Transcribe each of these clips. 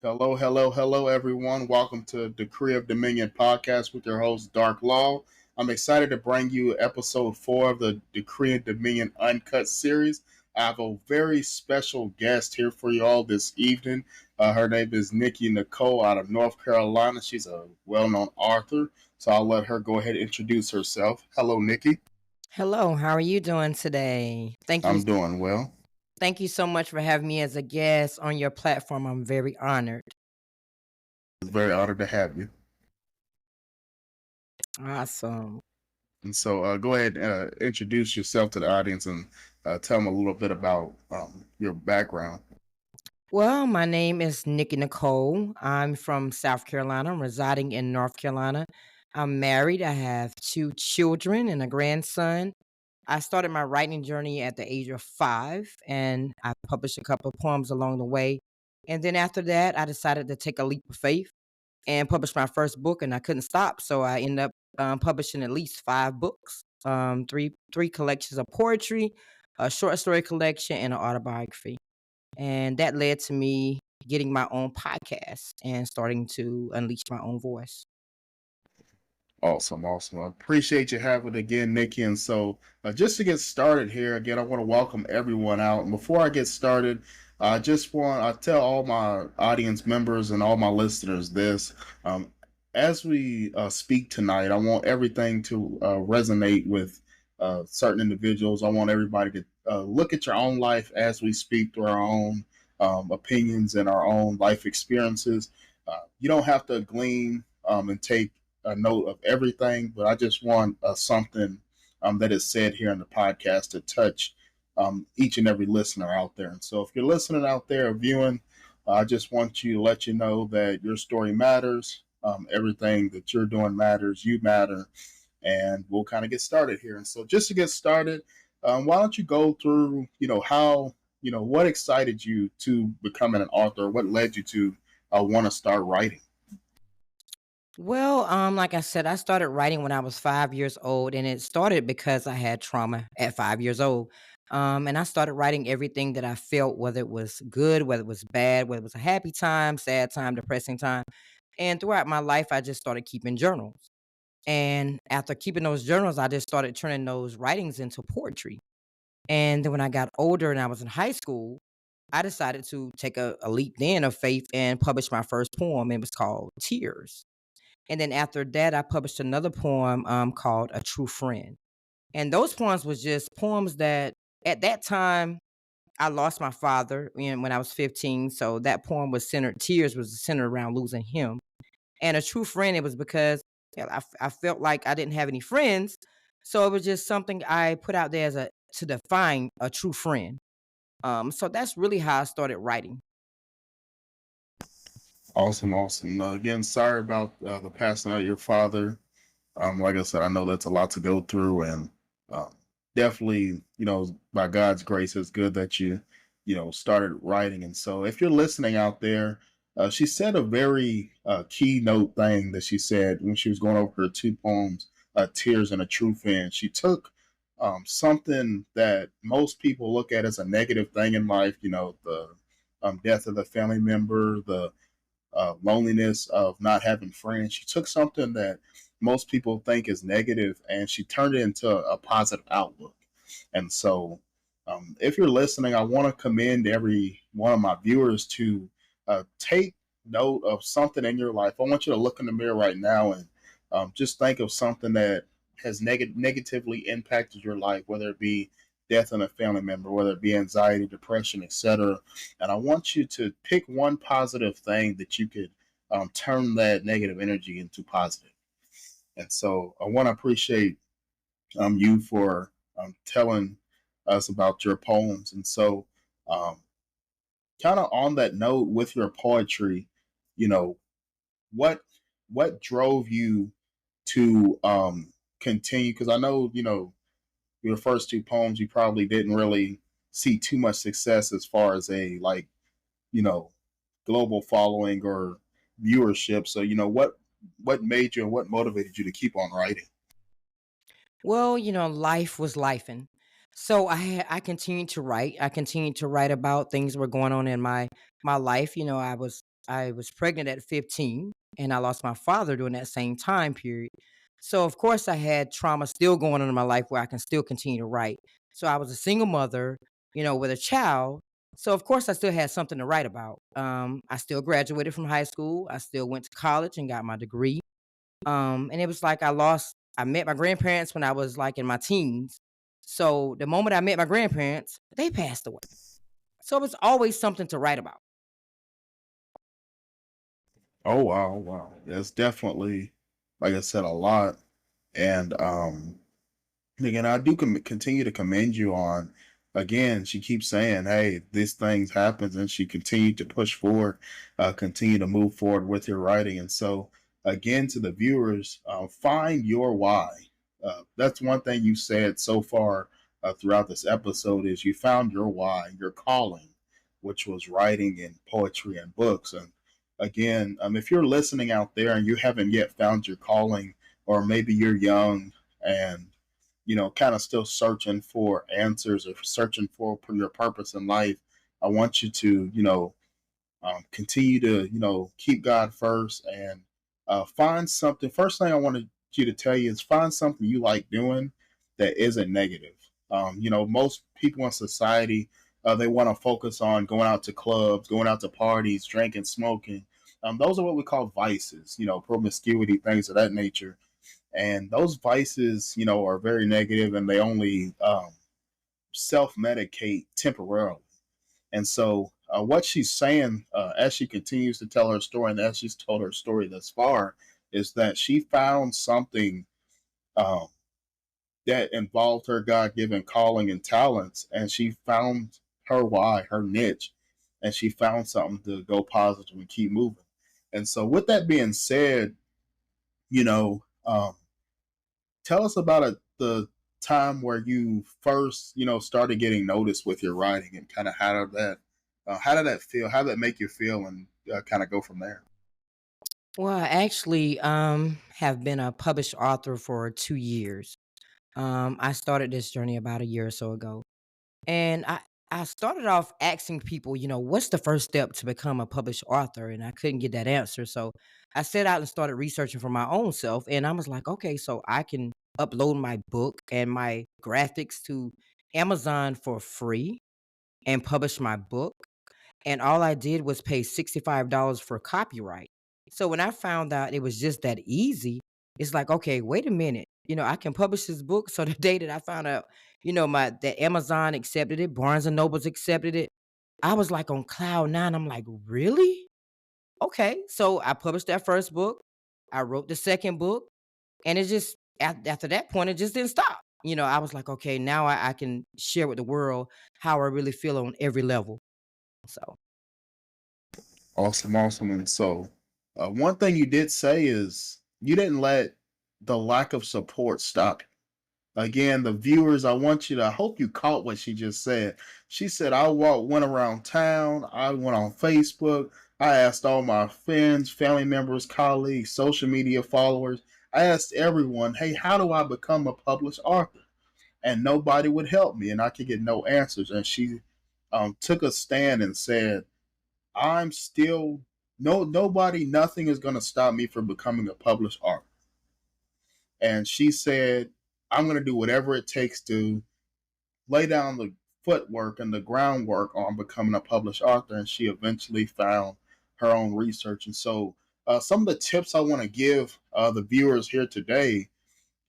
Hello, hello, hello, everyone. Welcome to Decree of Dominion podcast with your host, Dark Law. I'm excited to bring you episode 4 of the Decree of Dominion Uncut series. I have a very special guest here for you all this evening. Her name is Nikki Nicole out of North Carolina. She's a well known author, so I'll let her go ahead and introduce herself. Hello, Nikki. Hello, how are you doing today? I'm doing well. Thank you so much for having me as a guest on your platform. I'm very honored. Very honored to have you. Awesome. And so go ahead and introduce yourself to the audience and tell them a little bit about your background. Well, my name is Nikki Nicole. I'm from South Carolina. I'm residing in North Carolina. I'm married. I have two children and a grandson. I started my writing journey at the age of 5, and I published a couple of poems along the way. And then after that, I decided to take a leap of faith and published my first book, and I couldn't stop. So I ended up publishing at least 5 books, three collections of poetry, a short story collection, and an autobiography. And that led to me getting my own podcast and starting to unleash my own voice. Awesome, awesome. I appreciate you having it again, Nikki. And so, just to get started here, again, I want to welcome everyone out. And before I get started, I tell all my audience members and all my listeners this. Um, as we speak tonight, I want everything to resonate with certain individuals. I want everybody to look at your own life as we speak through our own opinions and our own life experiences. You don't have to glean and take a note of everything, but I just want something that is said here in the podcast to touch each and every listener out there. And so if you're listening out there or viewing, I just want you to let you know that your story matters. Everything that you're doing matters. You matter. And we'll kind of get started here. And so just to get started, why don't you go through, how, what excited you to becoming an author? What led you to want to start writing? Well, like I said, I started writing when I was 5 years old, and it started because I had trauma at 5 years old. And I started writing everything that I felt, whether it was good, whether it was bad, whether it was a happy time, sad time, depressing time. And throughout my life, I just started keeping journals. And after keeping those journals, I just started turning those writings into poetry. And then when I got older and I was in high school, I decided to take a leap then of faith and publish my first poem. It was called Tears. And then after that, I published another poem called A True Friend. And those poems was just poems that at that time I lost my father when I was 15. So that poem was centered, Tears was centered around losing him. And A True Friend, it was because I felt like I didn't have any friends. So it was just something I put out there to define a true friend. So that's really how I started writing. Awesome, awesome. Again, sorry about the passing of your father. Like I said, I know that's a lot to go through, and definitely, by God's grace, it's good that you started writing. And so, if you're listening out there, she said a very keynote thing that she said when she was going over her two poems, "Tears and a True Fan." She took something that most people look at as a negative thing in life, the death of the family member, the loneliness of not having friends. She took something that most people think is negative and she turned it into a positive outlook. And so, if you're listening, I want to commend every one of my viewers to take note of something in your life. I want you to look in the mirror right now and just think of something that has negatively impacted your life, whether it be death in a family member, whether it be anxiety, depression, etc. And I want you to pick one positive thing that you could turn that negative energy into positive. And so I want to appreciate you for telling us about your poems. And so, um, kind of on that note, with your poetry, you know, what what drove you to continue? Because I know, your first two poems, you probably didn't really see too much success as far as a you know global following or viewership. So, what made you and what motivated you to keep on writing? Well, life was lifing. So I continued to write. I continued to write about things that were going on in my life. I was I was pregnant at 15 and I lost my father during that same time period. So of course I had trauma still going on in my life where I can still continue to write. So I was a single mother, with a child. So of course I still had something to write about. I still graduated from high school. I still went to college and got my degree. And it was like I met my grandparents when I was like in my teens. So the moment I met my grandparents, they passed away. So it was always something to write about. Oh wow, wow. That's definitely, like I said, a lot. And again, I do continue to commend you on. Again, she keeps saying, "Hey, these things happens," and she continued to push forward, continue to move forward with your writing. And so, again, to the viewers, find your why. That's one thing you said so far throughout this episode is you found your why, your calling, which was writing and poetry and books. And again, if you're listening out there and you haven't yet found your calling, or maybe you're young and kind of still searching for answers or searching for your purpose in life, I want you to, continue to, keep God first and find something. First thing I wanted you to tell you is find something you like doing that isn't negative. Most people in society, they want to focus on going out to clubs, going out to parties, drinking, smoking. Those are what we call vices, promiscuity, things of that nature, and those vices are very negative and they only self-medicate temporarily. And so what she's saying as she continues to tell her story and as she's told her story thus far is that she found something um, that involved her god-given calling and talents, and she found her why, her niche, and she found something to go positive and keep moving. And so with that being said, you know um, tell us about the time where you first, started getting noticed with your writing, and kind of how did that feel? How did that make you feel, and kind of go from there? Well, I actually have been a published author for 2 years. I started this journey about a year or so ago. And I started off asking people, what's the first step to become a published author? And I couldn't get that answer. So I set out and started researching for my own self. And I was like, okay, so I can upload my book and my graphics to Amazon for free and publish my book. And all I did was pay $65 for copyright. So when I found out it was just that easy, it's like, okay, wait a minute. I can publish this book. So the day that I found out, my that Amazon accepted it, Barnes and Nobles accepted it, I was like on cloud nine. I'm like, really? Okay. So I published that first book. I wrote the second book, and it just after that point, it just didn't stop. I was like, okay, now I can share with the world how I really feel on every level. So Awesome, awesome. And so one thing you did say is you didn't let the lack of support stop you. Again, the viewers, I hope you caught what she just said. She said, went around town, I went on Facebook, I asked all my friends, family members, colleagues, social media followers, I asked everyone, hey, how do I become a published author? And nobody would help me, and I could get no answers. And she took a stand and said, I'm still nobody, nothing is going to stop me from becoming a published author. And she said, I'm going to do whatever it takes to lay down the footwork and the groundwork on becoming a published author. And she eventually found her own research. And so, some of the tips I want to give the viewers here today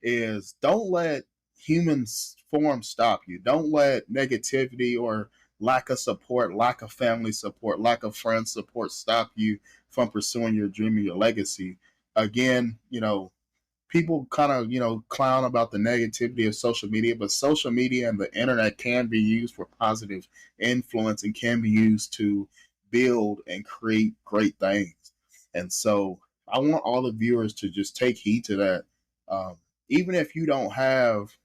is don't let human form stop you. Don't let negativity or lack of support, lack of family support, lack of friend support stop you from pursuing your dream and your legacy. Again, people kind of clown about the negativity of social media, but social media and the internet can be used for positive influence and can be used to build and create great things. And so I want all the viewers to just take heed to that. um, Even if you don't have,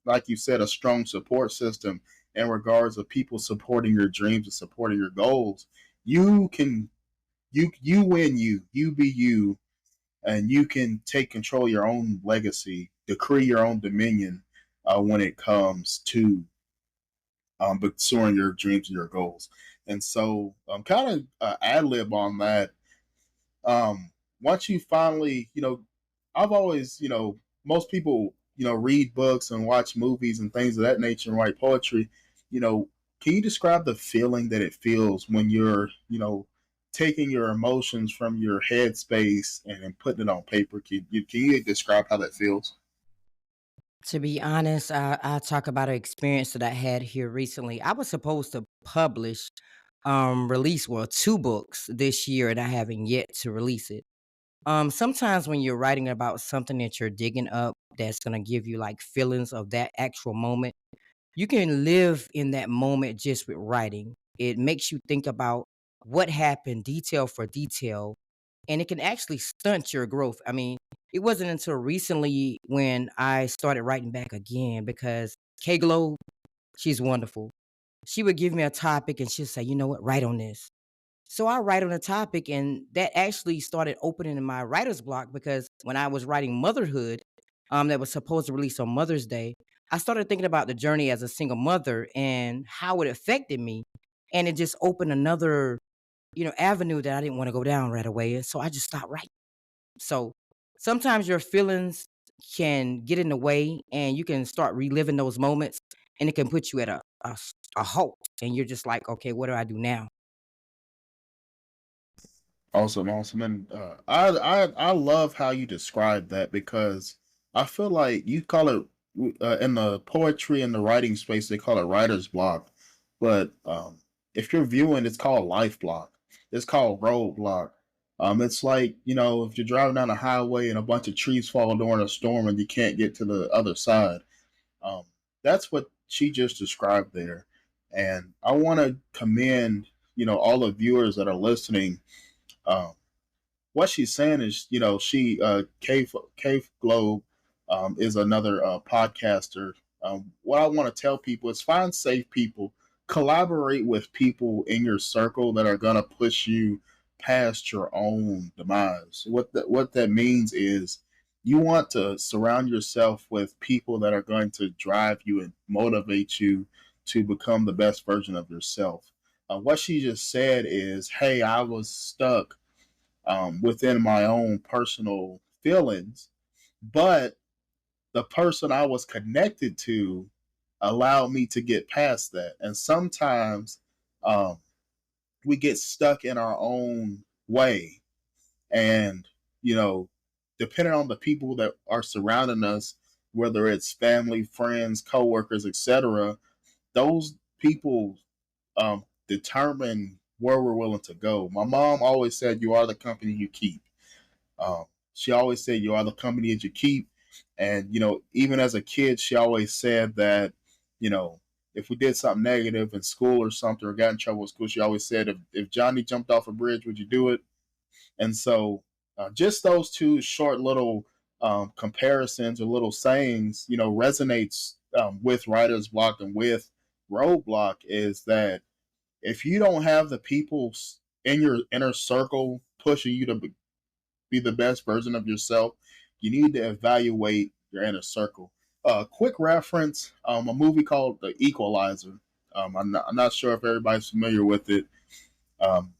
like you said, a strong support system in regards of people supporting your dreams and supporting your goals, you can you win, you be you, and you can take control of your own legacy, decree your own dominion when it comes to pursuing your dreams and your goals. And so, kind of ad lib on that. Once you finally, I've always, most people, read books and watch movies and things of that nature and write poetry. You know, can you describe the feeling that it feels when you're, taking your emotions from your headspace and putting it on paper? Can you describe how that feels? To be honest, I talk about an experience that I had here recently. I was supposed to publish, release, well, 2 books this year, and I haven't yet to release it. Sometimes when you're writing about something that you're digging up that's gonna give you, like, feelings of that actual moment, you can live in that moment just with writing. It makes you think about what happened detail for detail, and it can actually stunt your growth. I mean, it wasn't until recently when I started writing back again because K Glow, she's wonderful. She would give me a topic and she'd say, you know what, write on this. So I write on a topic, and that actually started opening my writer's block because when I was writing Motherhood, that was supposed to release on Mother's Day, I started thinking about the journey as a single mother and how it affected me. And it just opened another, avenue that I didn't want to go down right away. And so I just stopped writing. So sometimes your feelings can get in the way and you can start reliving those moments, and it can put you at a halt. And you're just like, okay, what do I do now? Awesome, awesome, and I love how you describe that because I feel like you call it in the poetry and the writing space they call it writer's block, but if you're viewing, it's called life block. It's called road block. It's like if you're driving down a highway and a bunch of trees fall during a storm and you can't get to the other side. Um, that's what she just described there, and I want to commend all the viewers that are listening. Um, what she's saying is, she Cave Globe is another podcaster. What I want to tell people is find safe people, collaborate with people in your circle that are gonna push you past your own demise. What that means is you want to surround yourself with people that are going to drive you and motivate you to become the best version of yourself. What she just said is, "Hey, I was stuck within my own personal feelings, but the person I was connected to allowed me to get past that." And sometimes um, we get stuck in our own way, and you know, depending on the people that are surrounding us, whether it's family, friends, coworkers, etc., those people determine where we're willing to go. My mom always said, "You are the company you keep." Um, she always said, "You are the company that you keep." And, even as a kid, she always said that, you know, if we did something negative in school or something or got in trouble in school, she always said, if Johnny jumped off a bridge, would you do it? And so just those two short little comparisons or little sayings, resonates with writer's block and with roadblock is that if you don't have the people in your inner circle pushing you to be the best version of yourself, you need to evaluate your inner circle. Quick reference: a movie called The Equalizer. I'm not sure if everybody's familiar with it. Um,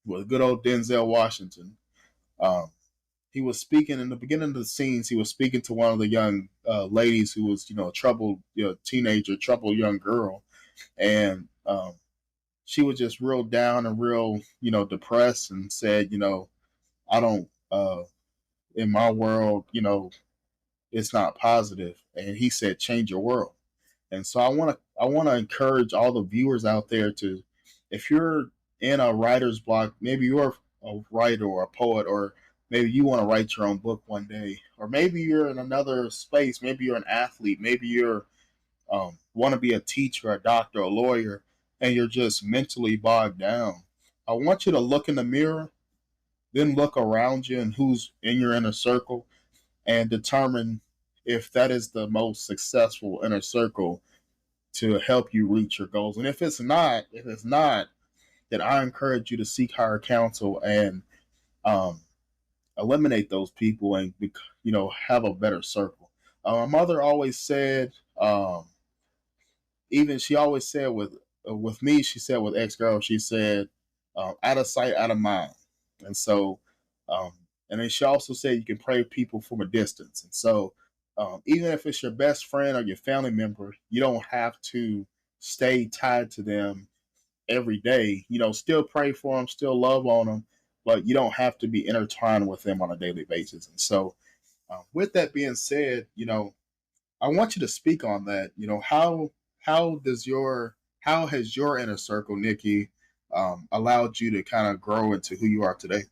with good old Denzel Washington. Um, he was speaking in the beginning of the scenes. He was speaking to one of the young ladies who was, a troubled, teenager, troubled young girl, and she was just real down and real, depressed, and said, I don't in my world, it's not positive. And he said, change your world. And so I want to encourage all the viewers out there to, if you're in a writer's block, maybe you're a writer or a poet, or maybe you want to write your own book one day, or maybe you're in another space, maybe you're an athlete, maybe you're want to be a teacher, a doctor, a lawyer, and you're just mentally bogged down. I want you to look in the mirror, then look around you and who's in your inner circle, and determine if that is the most successful inner circle to help you reach your goals. And if it's not, then I encourage you to seek higher counsel and um, eliminate those people and have a better circle. My mother always said, even she always said with me, she said with ex girl, she said, out of sight, out of mind. And so Um, and then she also said you can pray for people from a distance. And so, even if it's your best friend or your family member, you don't have to stay tied to them every day. Still pray for them, still love on them, but you don't have to be intertwined with them on a daily basis. And so, with that being said, I want you to speak on that. How does your how has your inner circle, Nikki, allowed you to kind of grow into who you are today?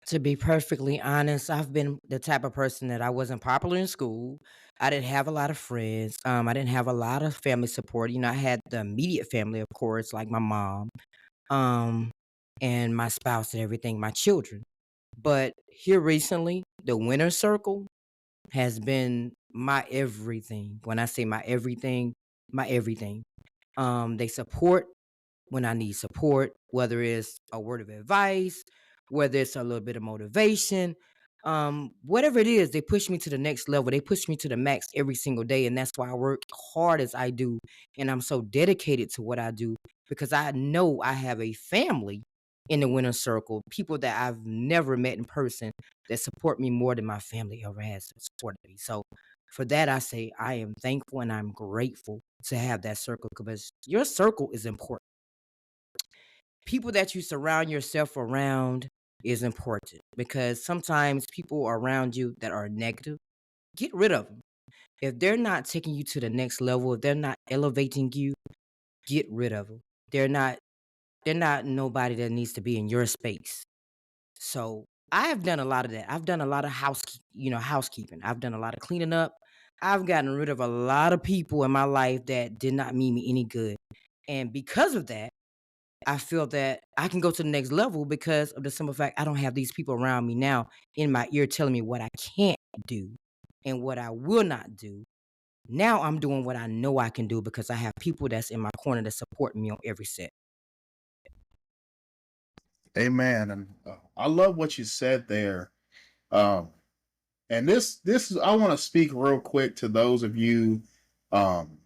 To be perfectly honest, I've been the type of person that I wasn't popular in school. I didn't have a lot of friends. I didn't have a lot of family support. I had the immediate family, of course, like my mom, um, and my spouse and everything, my children. But here recently, the winner circle has been my everything. When I say my everything, my everything. They support when I need support, whether it's a word of advice, whether it's a little bit of motivation, whatever it is, they push me to the next level. They push me to the max every single day. And that's why I work hard as I do. And I'm so dedicated to what I do because I know I have a family in the winner circle, people that I've never met in person that support me more than my family ever has supported me. So for that, I say I am thankful and I'm grateful to have that circle because your circle is important. People that you surround yourself around is important because sometimes people around you that are negative, get rid of them. If they're not taking you to the next level, if they're not elevating you, get rid of them. They're not they're not nobody that needs to be in your space. So, I have done a lot of that. I've done a lot of housekeeping. I've done a lot of cleaning up. I've gotten rid of a lot of people in my life that did not mean me any good. And because of that, I feel that I can go to the next level because of the simple fact I don't have these people around me now in my ear telling me what I can't do and what I will not do. Now I'm doing what I know I can do because I have people that's in my corner that support me on every set. Amen. And I love what you said there. Um, And this is I want to speak real quick to those of you um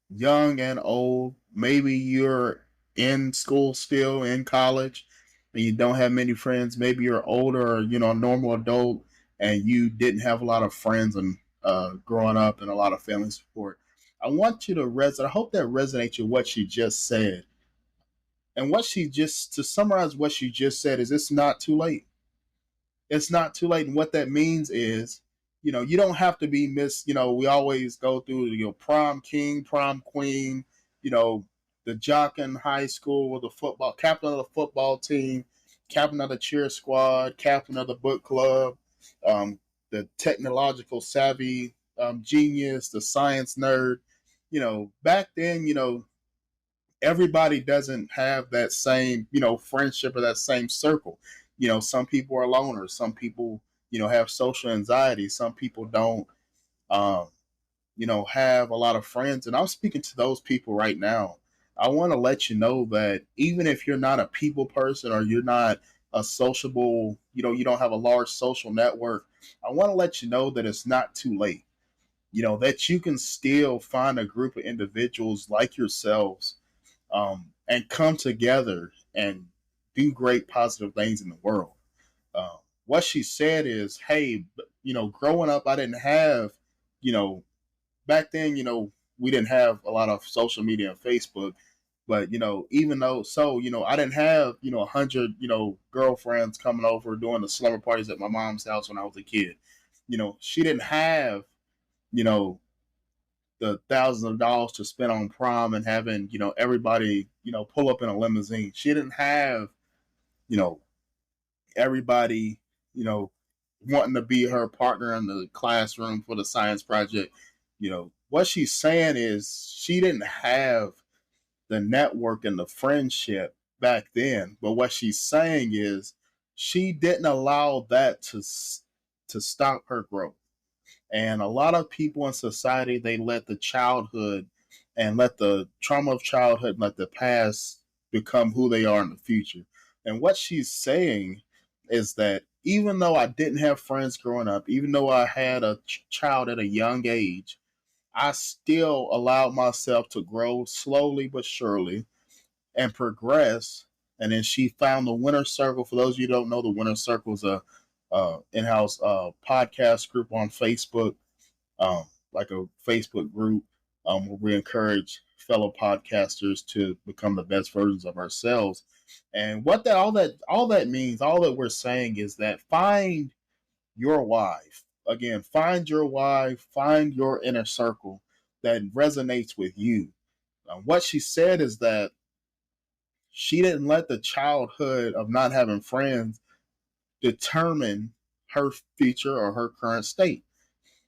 young and old. Maybe you're in school still, in college, and you don't have many friends. Maybe you're older or a normal adult and you didn't have a lot of friends and growing up and a lot of family support. I want you to resonate. I hope that resonates with what she just said. And what she just to summarize what she just said is it's not too late. It's not too late. And what that means is, you don't have to be Miss, we always go through, prom king, prom queen, you know, the jock in high school with the football, captain of the football team, captain of the cheer squad, captain of the book club, um, the technological savvy genius, the science nerd. Back then, everybody doesn't have that same friendship or that same circle. Some people are loners, some people have social anxiety, some people don't um have a lot of friends, and I'm speaking to those people right now. I want to let you know that even if you're not a people person or you're not a sociable, you don't have a large social network, I want to let you know that it's not too late. That you can still find a group of individuals like yourselves, and come together and do great positive things in the world. What she said is, hey, growing up, I didn't have, you know, back then, we didn't have a lot of social media and Facebook, but even though so, I didn't have 100 girlfriends coming over doing the slumber parties at my mom's house when I was a kid. She didn't have you know the thousands of dollars to spend on prom and having everybody pull up in a limousine. She didn't have you know everybody you know wanting to be her partner in the classroom for the science project. What she's saying is she didn't have the network and the friendship back then, but what she's saying is she didn't allow that to stop her growth. And a lot of people in society, they let the childhood and let the trauma of childhood and let the past become who they are in the future. And what she's saying is that even though I didn't have friends growing up, even though I had a child at a young age, I still allowed myself to grow slowly but surely and progress and then she found the Winner Circle. For those of you who don't know, the Winner Circle is a in-house podcast group on Facebook, um, like a Facebook group where we encourage fellow podcasters to become the best versions of ourselves. And what that all that means, all that we're saying is that find your wife. Again, find your wife, find your inner circle that resonates with you. What she said is that she didn't let the childhood of not having friends determine her future or her current state.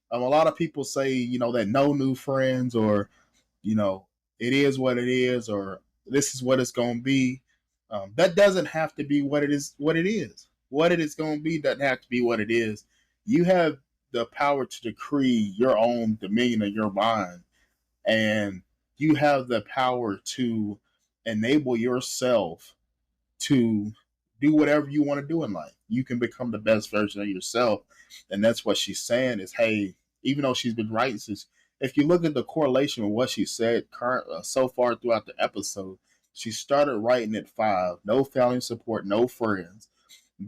A lot of people say, that no new friends, or you know, it is what it is, or this is what it's going to be. That doesn't have to be what it is. What it is, what it is going to be, doesn't have to be what it is. You have the power to decree your own dominion of your mind, and you have the power to enable yourself to do whatever you want to do in life. You can become the best version of yourself. And that's what she's saying is, hey, even though she's been writing since, if you look at the correlation with what she said so far throughout the episode, she started writing at 5, no family support, no friends,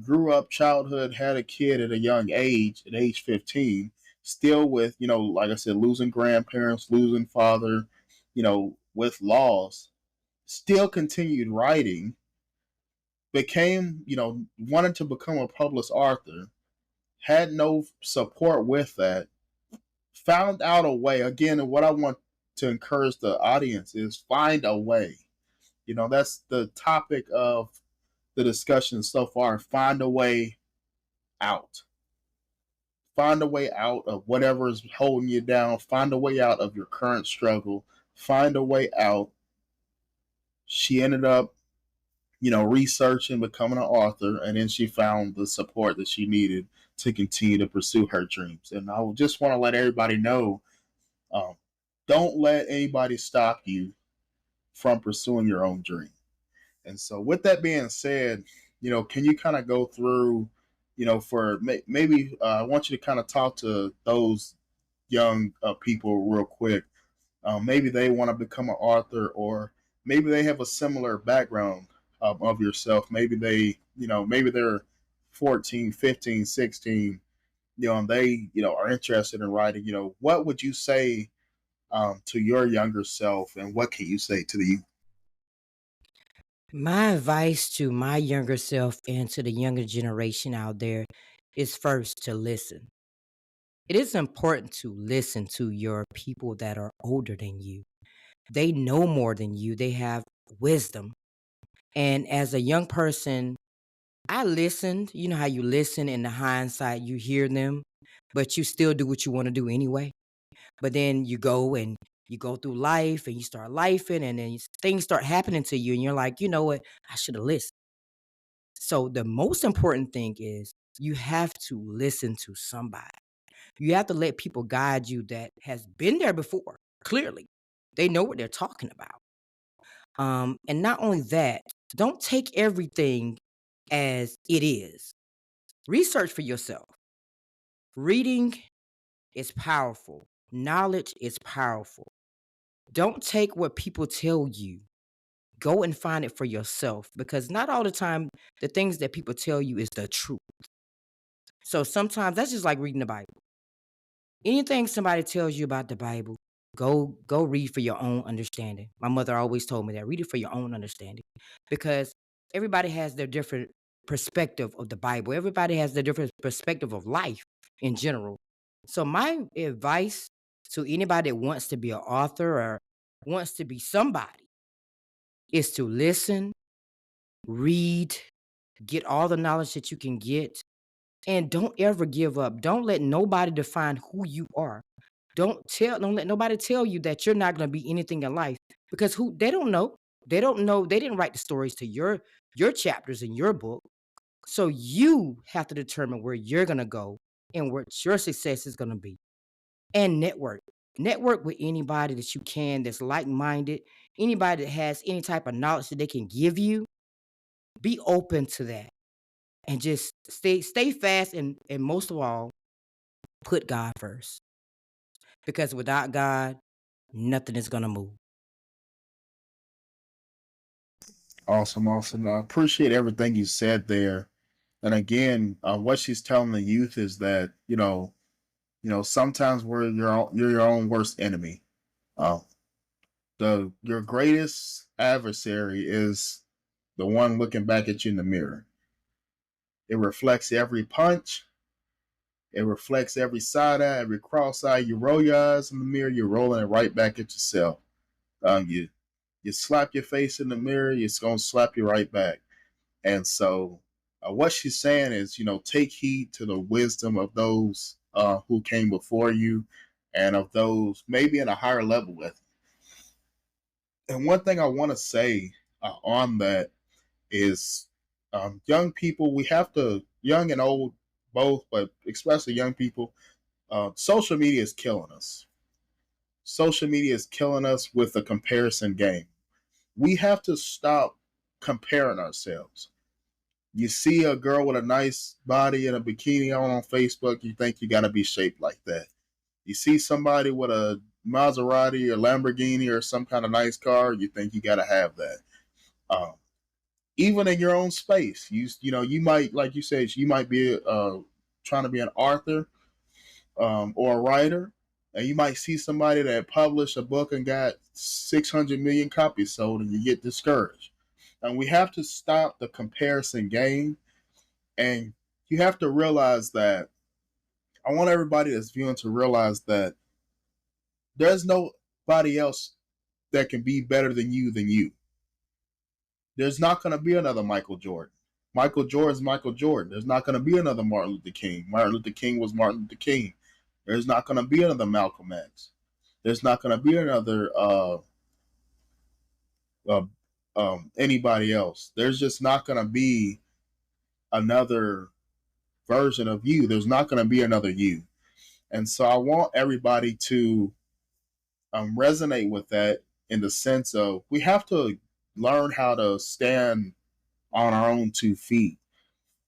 grew up childhood, had a kid at a young age, at age 15, still with, like I said, losing grandparents, losing father, with loss, still continued writing, became, wanted to become a published author, had no support with that, found out a way. Again, and what I want to encourage the audience is find a way. That's the topic of the discussion so far. Find a way out. Find a way out of whatever is holding you down. Find a way out of your current struggle. Find a way out. She ended up researching, becoming an author, and then she found the support that she needed to continue to pursue her dreams. And I just want to let everybody know, um, don't let anybody stop you from pursuing your own dream. And so, with that being said, can you kind of go through, for maybe I want you to kind of talk to those young people real quick. Maybe they want to become an author, or maybe they have a similar background of yourself. Maybe maybe they're 14, 15, 16, and they, are interested in writing. What would you say to your younger self, and what can you say to the youth? My advice to my younger self and to the younger generation out there is first to listen. It is important to listen to your people that are older than you. They know more than you, they have wisdom. And as a young person, I listened. You know how you listen in the hindsight, you hear them, but you still do what you want to do anyway. But then you go through life and you start lifing, and then things start happening to you, and you're like, you know what? I should have listened. So the most important thing is you have to listen to somebody. You have to let people guide you that has been there before. Clearly, they know what they're talking about. And not only that, don't take everything as it is. Research for yourself. Reading is powerful. Knowledge is powerful. Don't take what people tell you. Go and find it for yourself, because not all the time the things that people tell you is the truth. So sometimes that's just like reading the Bible. Anything somebody tells you about the Bible, go read for your own understanding. My mother always told me that, read it for your own understanding, because everybody has their different perspective of the Bible. Everybody has their different perspective of life in general. So my advice to anybody that wants to be an author or wants to be somebody is to listen, read, get all the knowledge that you can get, and don't ever give up. Don't let nobody define who you are. Don't let nobody tell you that you're not going to be anything in life, because who they don't know. They don't know. They didn't write the stories to your chapters in your book. So you have to determine where you're going to go and what your success is going to be. And network. Network with anybody that you can that's like-minded, anybody that has any type of knowledge that they can give you. Be open to that, and just stay fast, and most of all, put God first, because without God, nothing is going to move. Awesome, awesome. I appreciate everything you said there. And again, what she's telling the youth is that sometimes you're your own worst enemy. Uh, the your greatest adversary is the one looking back at you in the mirror. It reflects every punch. It reflects every side eye, every cross eye. You roll your eyes in the mirror, you're rolling it right back at yourself. You slap your face in the mirror, it's gonna slap you right back. And so, what she's saying is, take heed to the wisdom of those who came before you, and of those maybe in a higher level with. And one thing I want to say on that is, young people, we have to, young and old both, but especially young people, social media is killing us. Social media is killing us with a comparison game. We have to stop comparing ourselves. You see a girl with a nice body and a bikini on Facebook, you think you got to be shaped like that. You see somebody with a Maserati or Lamborghini or some kind of nice car, you think you got to have that. Um, Even in your own space, you might, like you said, you might be trying to be an author, or a writer, and you might see somebody that published a book and got 600 million copies sold, and you get discouraged. And we have to stop the comparison game, and you have to realize that I want everybody that's viewing to realize that there's nobody else that can be better than you than you. There's not going to be another Michael Jordan. Michael Jordan's Michael Jordan. There's not going to be another Martin Luther King. Martin Luther King was Martin Luther King. There's not going to be another Malcolm X. There's not going to be another uh, anybody else. There's just not going to be another version of you. There's not going to be another you. And so I want everybody to resonate with that, in the sense of we have to learn how to stand on our own 2 feet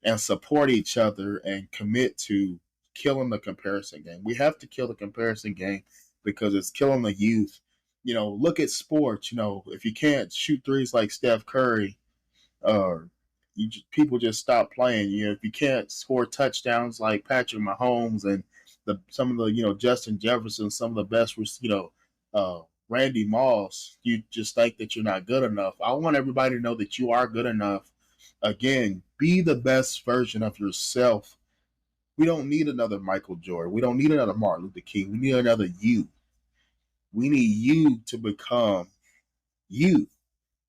and support each other and commit to killing the comparison game. We have to kill the comparison game because it's killing the youth. Look at sports. If you can't shoot threes like Steph Curry, or people just stop playing. If you can't score touchdowns like Patrick Mahomes and some of the Justin Jefferson, some of the best, Randy Moss, you just think that you're not good enough. I want everybody to know that you are good enough. Again, be the best version of yourself. We don't need another Michael Jordan. We don't need another Martin Luther King. We need another you. We need you to become you.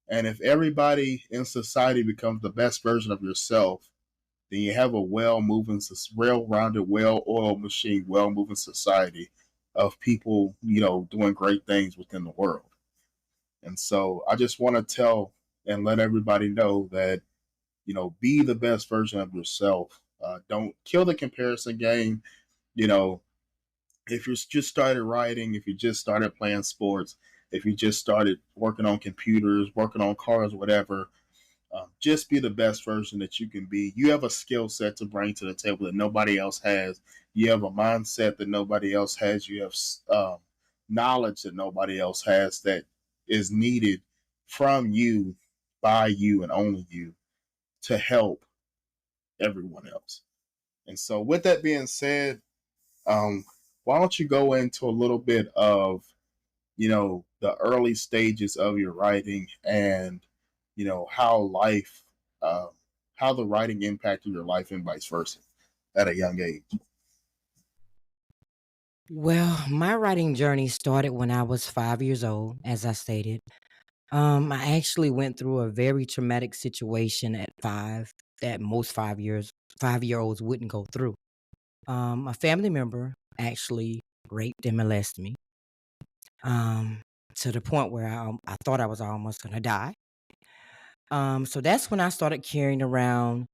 And if everybody in society becomes the best version of yourself, then you have a well-moving, well-rounded, well-oiled machine, well-moving society of people, doing great things within the world. And so I just want to tell and let everybody know that, be the best version of yourself. Don't kill the comparison game. You know, if you just started writing, if you just started playing sports, if you just started working on computers, working on cars, whatever, just be the best version that you can be. You have a skill set to bring to the table that nobody else has. You have a mindset that nobody else has. You have knowledge that nobody else has that is needed from you, by you, and only you to help everyone else. And so, with that being said, um, why don't you go into a little bit of the early stages of your writing, and how life, uh, how the writing impacted your life and vice versa at a young age. Well, my writing journey started when I was 5 years old, as I stated. I actually went through a very traumatic situation at 5 that most 5-year-olds wouldn't go through. A family member actually raped and molested me, um, to the point where I thought I was almost gonna die. So that's when I started carrying around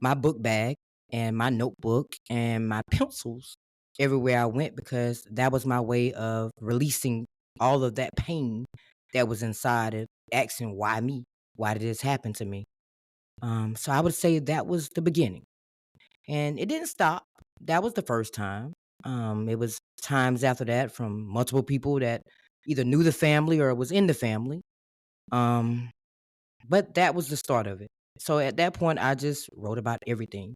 my book bag and my notebook and my pencils everywhere I went, because that was my way of releasing all of that pain that was inside it, asking why me? Why did this happen to me? So I would say that was the beginning. And it didn't stop. That was the first time. It was times after that from multiple people that either knew the family or was in the family. Um, But that was the start of it. So at that point, I just wrote about everything,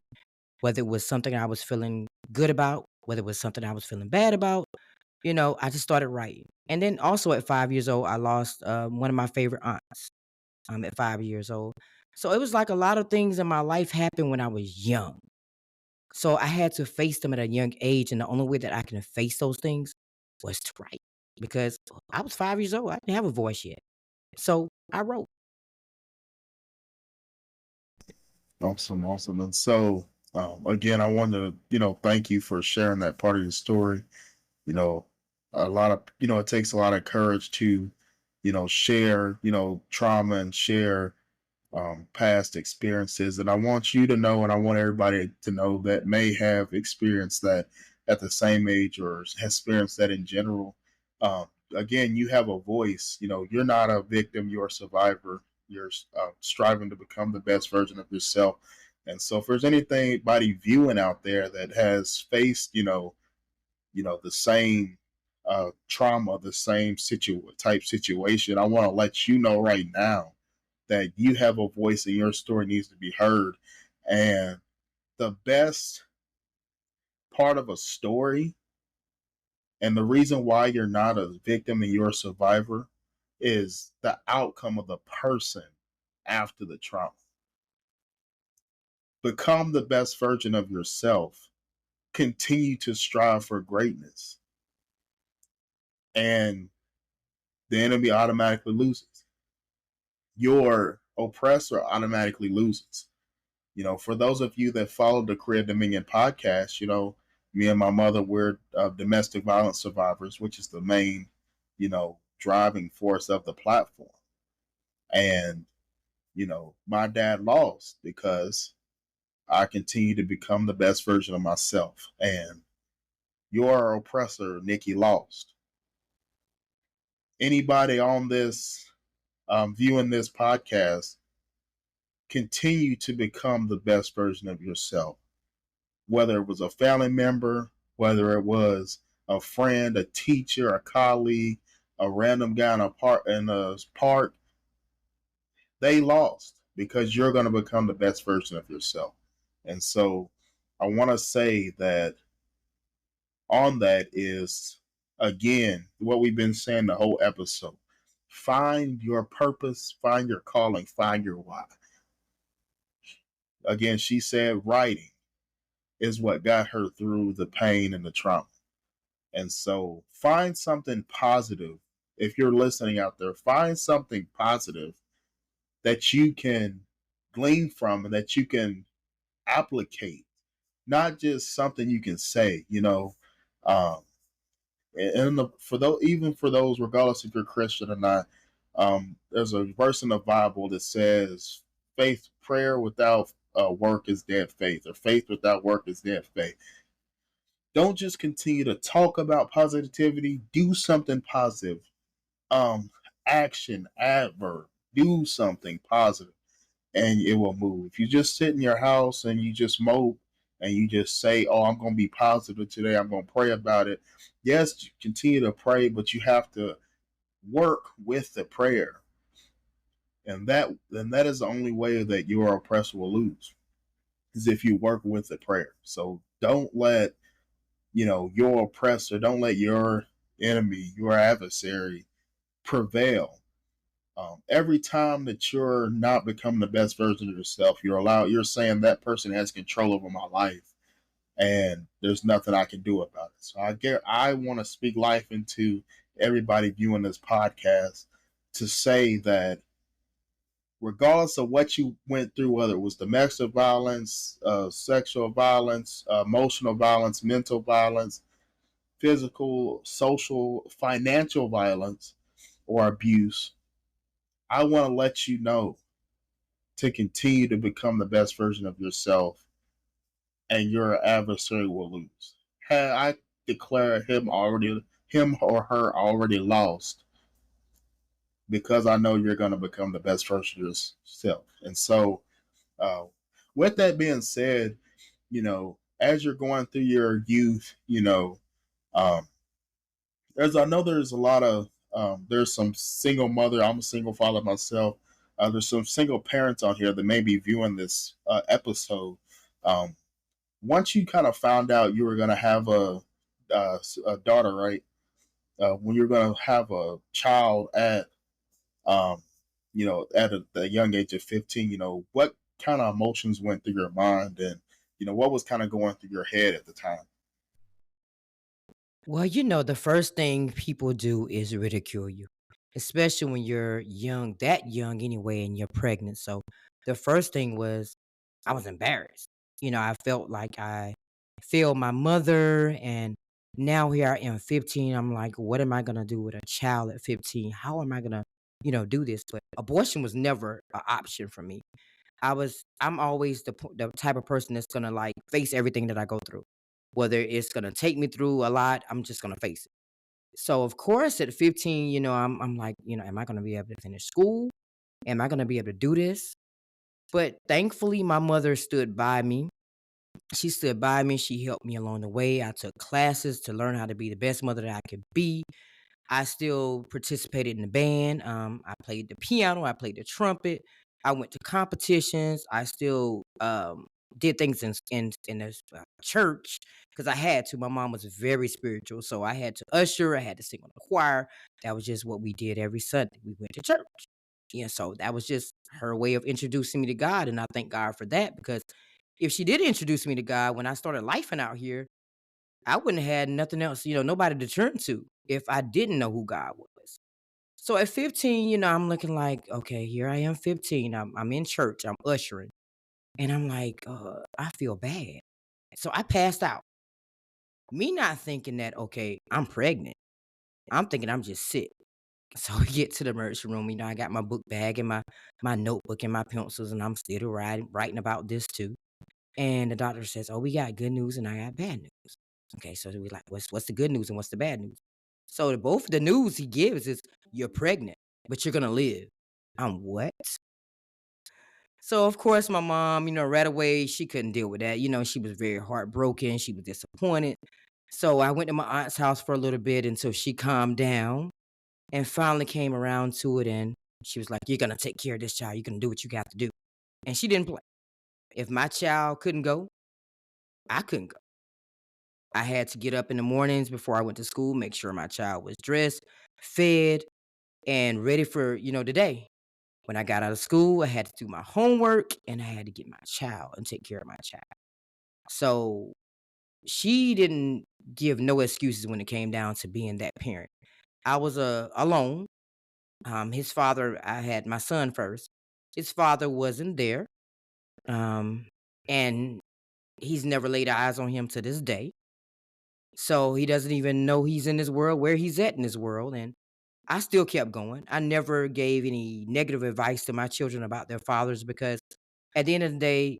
whether it was something I was feeling good about, whether it was something I was feeling bad about. I just started writing. And then also at 5 years old, I lost one of my favorite aunts at 5 years old. So it was like a lot of things in my life happened when I was young. So I had to face them at a young age. And the only way that I can face those things was to write because I was 5 years old. I didn't have a voice yet. So I wrote. Awesome, awesome. And so, again, I want to, thank you for sharing that part of your story. You know, a lot of, it takes a lot of courage to, share, trauma and share past experiences. And I want you to know, and I want everybody to know that may have experienced that at the same age or has experienced that in general. Um, Again, you have a voice. You're not a victim, you're a survivor. You're striving to become the best version of yourself. And so, if there's anybody viewing out there that has faced, the same trauma, the same type situation, I want to let you know right now that you have a voice and your story needs to be heard. And the best part of a story and the reason why you're not a victim and you're a survivor is the outcome of the person after the trauma. Become the best version of yourself. Continue to strive for greatness. And the enemy automatically loses. Your oppressor automatically loses. For those of you that follow the Career Dominion podcast, me and my mother, we're domestic violence survivors, which is the main, driving force of the platform. And, my dad lost because I continue to become the best version of myself. And your oppressor, Nikki, lost. Anybody on this, viewing this podcast, continue to become the best version of yourself. Whether it was a family member, whether it was a friend, a teacher, a colleague, a random guy in a park, they lost because you're going to become the best version of yourself. And so I want to say that on that is, again, what we've been saying the whole episode. Find your purpose, find your calling, find your why. Again, she said writing is what got her through the pain and the trauma. And so find something positive. If you're listening out there, find something positive that you can glean from and that you can applicate, not just something you can say, Um, for those, even for those, regardless if you're Christian or not, there's a verse in the Bible that says, "Faith, prayer without work is dead faith," or "Faith without work is dead faith." Don't just continue to talk about positivity. Do something positive. Action, adverb. Do something positive, and it will move. If you just sit in your house and you just mope and you just say, "Oh, I'm going to be positive today. I'm going to pray about it." Yes, continue to pray, but you have to work with the prayer, and that is the only way that your oppressor will lose is if you work with the prayer. So don't let your oppressor, don't let your enemy, your adversary prevail. Every time that you're not becoming the best version of yourself, you're saying that person has control over my life and there's nothing I can do about it. So I want to speak life into everybody viewing this podcast to say that regardless of what you went through, whether it was domestic violence, sexual violence, emotional violence, mental violence, physical, social, financial violence, or abuse, I want to let you know to continue to become the best version of yourself, and your adversary will lose. I declare him or her already lost because I know you're going to become the best version of yourself. And so, uh, with that being said, as you're going through your youth, um, I know there's a lot of there's some single mother. I'm a single father myself. there's some single parents out here that may be viewing this episode. Um, Once you kind of found out you were going to have a daughter, right? When you're going to have a child at um, at the young age of 15, what kind of emotions went through your mind, and what was kind of going through your head at the time? Well, the first thing people do is ridicule you, especially when you're young, that young anyway, and you're pregnant. So the first thing was I was embarrassed. I felt like I failed my mother. And now here I am, 15. I'm like, what am I going to do with a child at 15? How am I going to, do this? But abortion was never an option for me. I'm always the type of person that's gonna like face everything that I go through. Whether it's gonna take me through a lot, I'm just gonna face it. So of course at 15, I'm like, am I gonna be able to finish school? Am I gonna be able to do this? But thankfully my mother stood by me. She stood by me. She helped me along the way. I took classes to learn how to be the best mother that I could be. I still participated in the band. I played the piano. I played the trumpet. I went to competitions. I still did things in this church because I had to. My mom was very spiritual, so I had to usher. I had to sing on the choir. That was just what we did every Sunday. We went to church. Yeah, so that was just her way of introducing me to God, and I thank God for that because if she did introduce me to God when I started lifing out here, I wouldn't have had nothing else, nobody to turn to if I didn't know who God was. So at 15, I'm looking like, okay, here I am 15. I'm in church, I'm ushering. And I'm like, I feel bad. So I passed out. Me not thinking that, okay, I'm pregnant. I'm thinking I'm just sick. So we get to the emergency room. I got my book bag and my notebook and my pencils, and I'm still writing about this too. And the doctor says, "Oh, we got good news and I got bad news." Okay, so we like, what's the good news and what's the bad news? So both the news he gives is you're pregnant, but you're gonna live. I'm what? So of course my mom, right away she couldn't deal with that. She was very heartbroken. She was disappointed. So I went to my aunt's house for a little bit until she calmed down and finally came around to it. And she was like, "You're gonna take care of this child. You're gonna do what you got to do." And she didn't play. If my child couldn't go, I couldn't go. I had to get up in the mornings before I went to school, make sure my child was dressed, fed, and ready for, the day. When I got out of school, I had to do my homework and I had to get my child and take care of my child. So she didn't give no excuses when it came down to being that parent. I was alone. His father, I had my son first. His father wasn't there. Um, and he's never laid eyes on him to this day. So he doesn't even know he's in this world, where he's at in this world. And I still kept going. I never gave any negative advice to my children about their fathers because at the end of the day,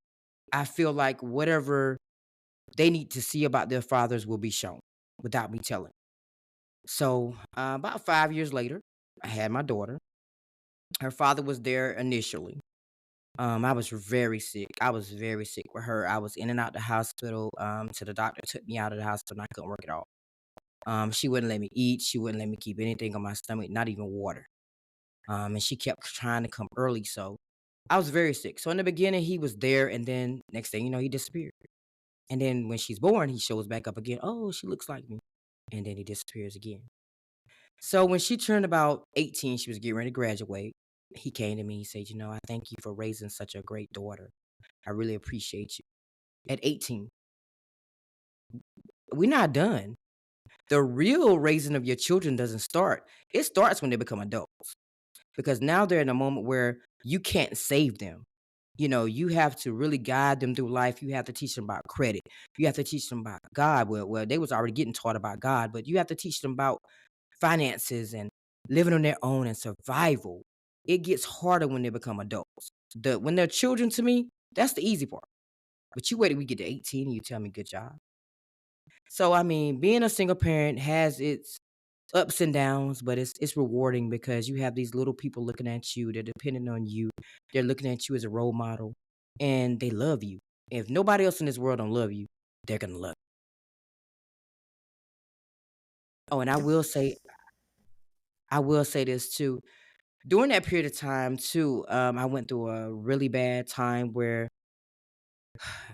I feel like whatever they need to see about their fathers will be shown without me telling. So about 5 years later, I had my daughter. Her father was there initially. I was very sick. I was very sick with her. I was in and out the hospital. So the doctor took me out of the hospital and I couldn't work at all. She wouldn't let me eat. She wouldn't let me keep anything on my stomach, not even water. And she kept trying to come early. So I was very sick. So in the beginning, he was there. And then next thing you know, he disappeared. And then when she's born, he shows back up again. Oh, she looks like me. And then he disappears again. So when she turned about 18, she was getting ready to graduate. He came to me. He said, I thank you for raising such a great daughter. I really appreciate you. At 18, we're not done. The real raising of your children doesn't start. It starts when they become adults because now they're in a moment where you can't save them. You have to really guide them through life. You have to teach them about credit. You have to teach them about God. Well, they was already getting taught about God, but you have to teach them about finances and living on their own and survival. It gets harder when they become adults. When they're children to me, that's the easy part. But you wait till we get to 18 and you tell me good job. So I mean, being a single parent has its ups and downs, but it's rewarding because you have these little people looking at you. They're depending on you. They're looking at you as a role model, and they love you. If nobody else in this world don't love you, they're gonna love you. Oh, and I will say this too. During that period of time too, I went through a really bad time where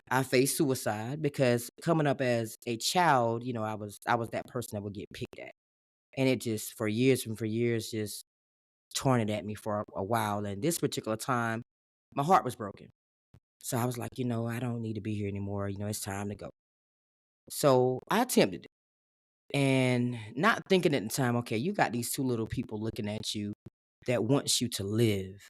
I faced suicide because coming up as a child, I was that person that would get picked at. And it just for years just torn it at me for a while. And this particular time, my heart was broken. So I was like, I don't need to be here anymore. It's time to go. So I attempted it. And not thinking at the time, okay, you got these two little people looking at you that wants you to live.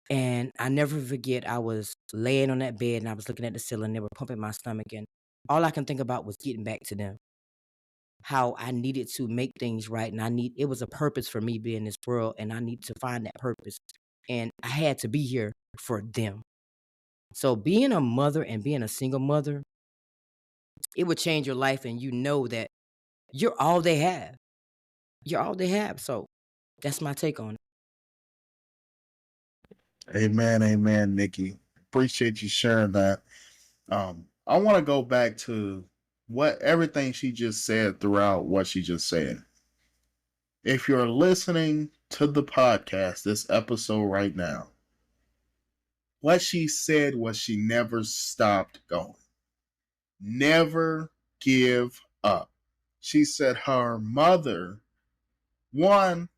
And I never forget, I was laying on that bed and I was looking at the ceiling. They were pumping my stomach, and all I can think about was getting back to them. How I needed to make things right, and it was a purpose for me being in this world, and I needed to find that purpose, and I had to be here for them. So being a mother and being a single mother, it would change your life, and you know that you're all they have. You're all they have. So that's my take on it. Amen, amen, Nikki. Appreciate you sharing that. I want to go back to what everything she just said throughout what she just said. If you're listening to the podcast, this episode right now, what she said was she never stopped going. Never give up. She said her mother, one,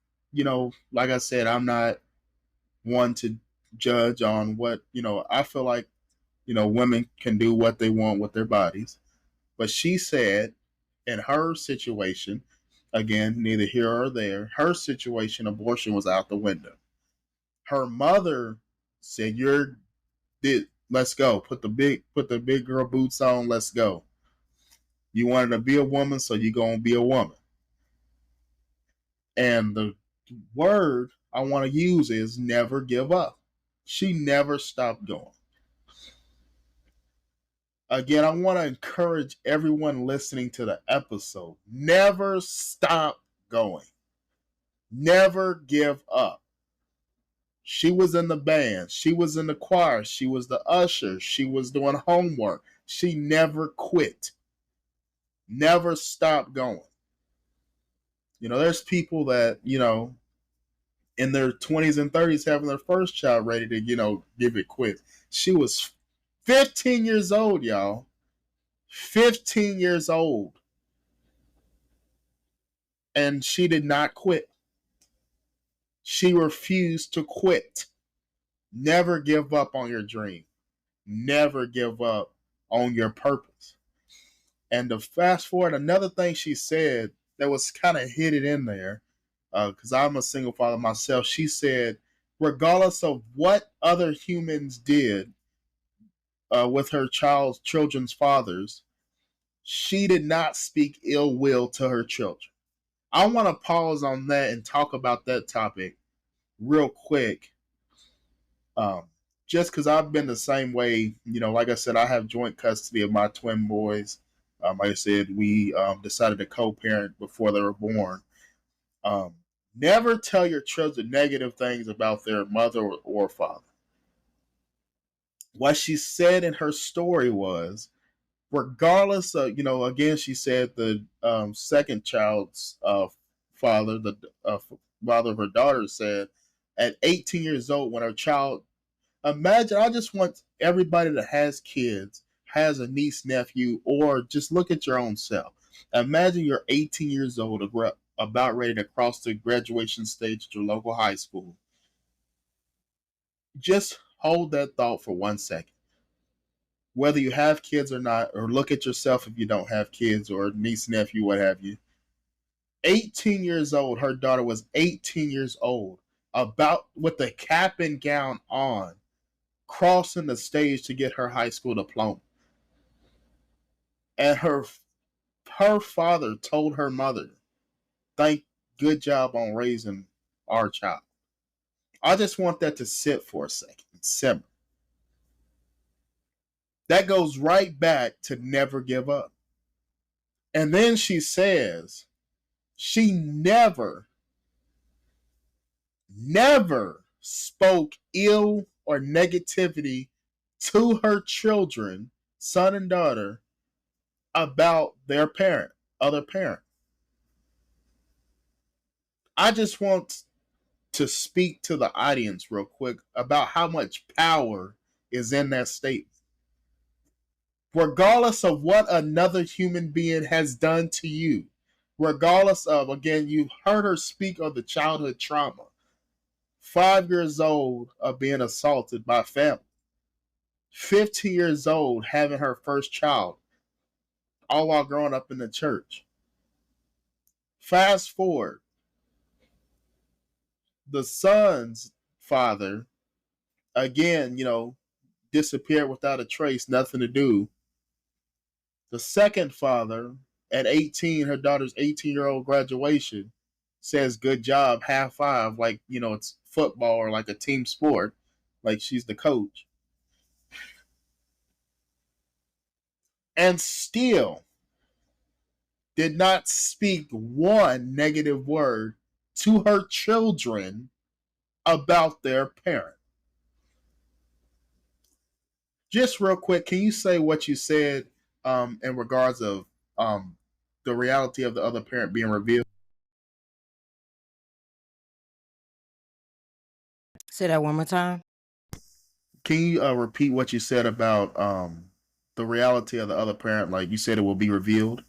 like I said, I'm not one to judge on what, I feel like, women can do what they want with their bodies. But she said in her situation, again, neither here or there, her situation, abortion was out the window. Her mother said, let's go. Put the big girl boots on, let's go. You wanted to be a woman, so you're gonna be a woman. And the word I want to use is never give up. She never stopped going. Again, I want to encourage everyone listening to the episode. Never stop going. Never give up. She was in the band. She was in the choir. She was the usher. She was doing homework. She never quit. Never stop going. There's people that, in their 20s and 30s having their first child ready to, give it quit. She was 15 years old, y'all. 15 years old. And she did not quit. She refused to quit. Never give up on your dream. Never give up on your purpose. And to fast forward, another thing she said that was kind of hidden in there, because I'm a single father myself, she said, regardless of what other humans did with her children's fathers, she did not speak ill will to her children. I want to pause on that and talk about that topic real quick. Um, just because I've been the same way, like I said, I have joint custody of my twin boys. Like I said, we decided to co-parent before they were born. Um, Never tell your children negative things about their mother or father. What she said in her story was, regardless of, again, she said the second child's father, the father of her daughter, said at 18 years old, when her child, imagine, I just want everybody that has kids, has a niece, nephew, or just look at your own self. Imagine you're 18 years old, about ready to cross the graduation stage at your local high school. Just hold that thought for 1 second. Whether you have kids or not, or look at yourself if you don't have kids, or niece, nephew, what have you. 18 years old, her daughter was 18 years old, about with the cap and gown on, crossing the stage to get her high school diploma. And her father told her mother, good job on raising our child. I just want that to sit for a second, simmer. That goes right back to never give up. And then she says she never spoke ill or negativity to her children, son and daughter, about their other parent. I just want to speak to the audience real quick about how much power is in that statement. Regardless of what another human being has done to you, regardless of, again, you've heard her speak of the childhood trauma, 5 years old of being assaulted by family, 15 years old having her first child, all while growing up in the church. Fast forward, the son's father, again, disappeared without a trace, nothing to do. The second father, at 18, her daughter's 18-year-old graduation, says, "Good job, half five," like, it's football or like a team sport, like she's the coach. And still did not speak one negative word to her children about their parent. Just real quick, can you say what you said in regards of the reality of the other parent being revealed? Say that one more time. Can you repeat what you said about the reality of the other parent? Like you said, it will be revealed,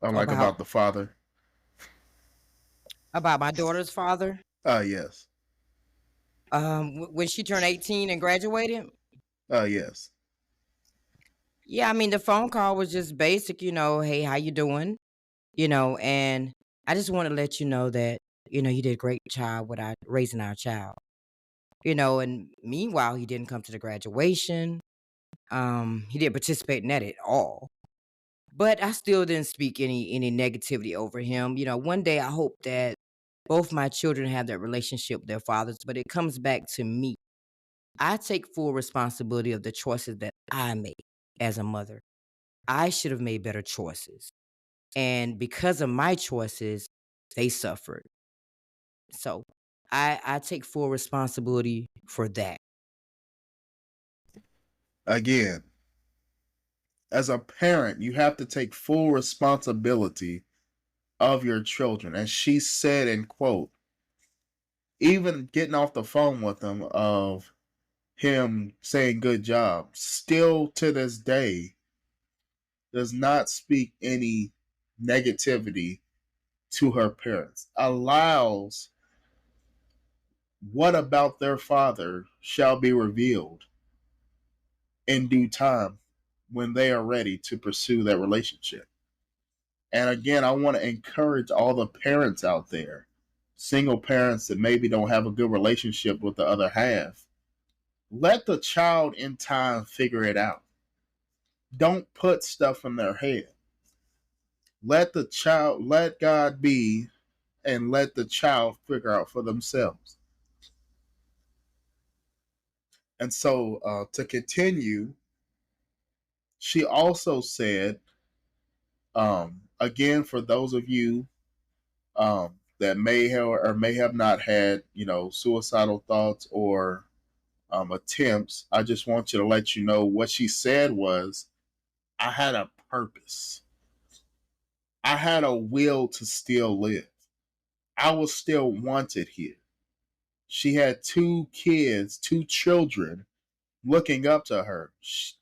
like About about the father. my daughter's father. Yes. When she turned 18 and graduated. Yes. Yeah, I mean the phone call was just basic, hey, how you doing? And I just want to let you know that, you did a great job with raising our child. And meanwhile, he didn't come to the graduation. He didn't participate in that at all. But I still didn't speak any negativity over him. One day I hope that both my children have that relationship with their fathers, but it comes back to me. I take full responsibility of the choices that I made as a mother. I should have made better choices. And because of my choices, they suffered. So I take full responsibility for that. Again, as a parent, you have to take full responsibility of your children. And she said, in quote, even getting off the phone with them, of him saying good job, still to this day does not speak any negativity to her parents, allows what about their father shall be revealed in due time when they are ready to pursue that relationship. And again, I want to encourage all the parents out there, single parents that maybe don't have a good relationship with the other half. Let the child in time figure it out. Don't put stuff in their head. Let God be, and let the child figure out for themselves. And so, to continue, she also said, again, for those of you that may have or may have not had, suicidal thoughts or attempts, I just want you to let you know what she said was, I had a purpose. I had a will to still live. I was still wanted here. She had two kids, two children looking up to her.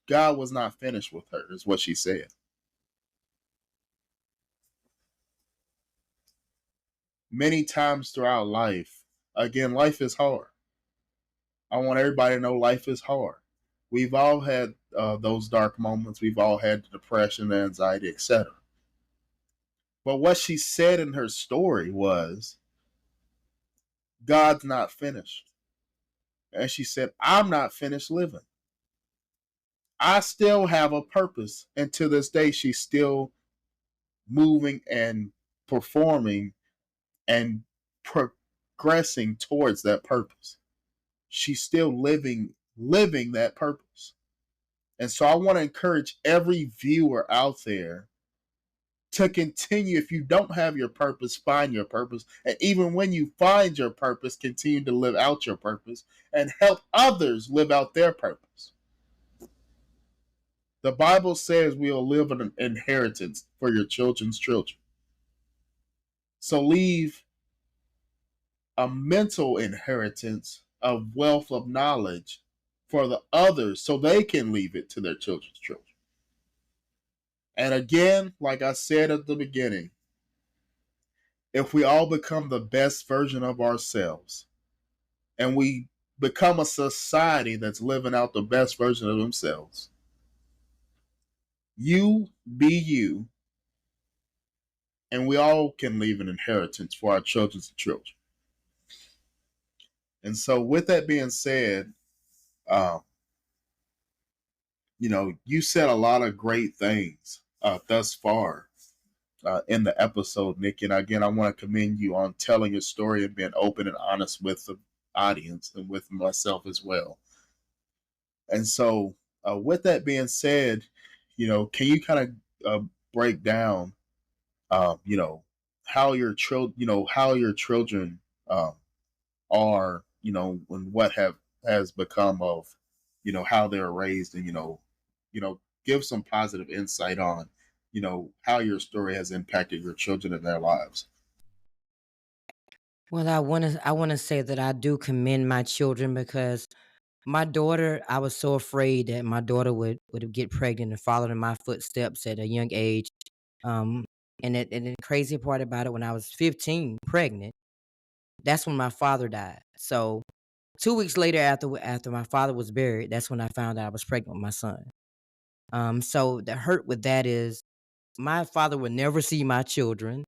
God was not finished with her, is what she said. Many times throughout life, again, life is hard. I want everybody to know life is hard. We've all had those dark moments. We've all had the depression, the anxiety, etc. But what she said in her story was, God's not finished. And she said, I'm not finished living. I still have a purpose. And to this day, she's still moving and performing and progressing towards that purpose. She's still living that purpose. And so I want to encourage every viewer out there to continue. If you don't have your purpose, find your purpose. And even when you find your purpose, continue to live out your purpose and help others live out their purpose. The Bible says we'll live an inheritance for your children's children. So leave a mental inheritance of wealth of knowledge for the others so they can leave it to their children's children. And again, like I said at the beginning, if we all become the best version of ourselves and we become a society that's living out the best version of themselves, you be you, and we all can leave an inheritance for our children's children. And so, with that being said, um, you said a lot of great things thus far in the episode, Nick. And again, I want to commend you on telling your story and being open and honest with the audience and with myself as well. And so, with that being said, can you kind of break down, you know, how your children, how your children um, are, and what has become of, how they're raised, and give some positive insight on, how your story has impacted your children and their lives. Well, I wanna say that I do commend my children because my daughter, I was so afraid that my daughter would get pregnant and follow in my footsteps at a young age. Um, and the crazy part about it, when I was 15, pregnant, that's when my father died. So 2 weeks later, after my father was buried, that's when I found out I was pregnant with my son. So the hurt with that is my father would never see my children.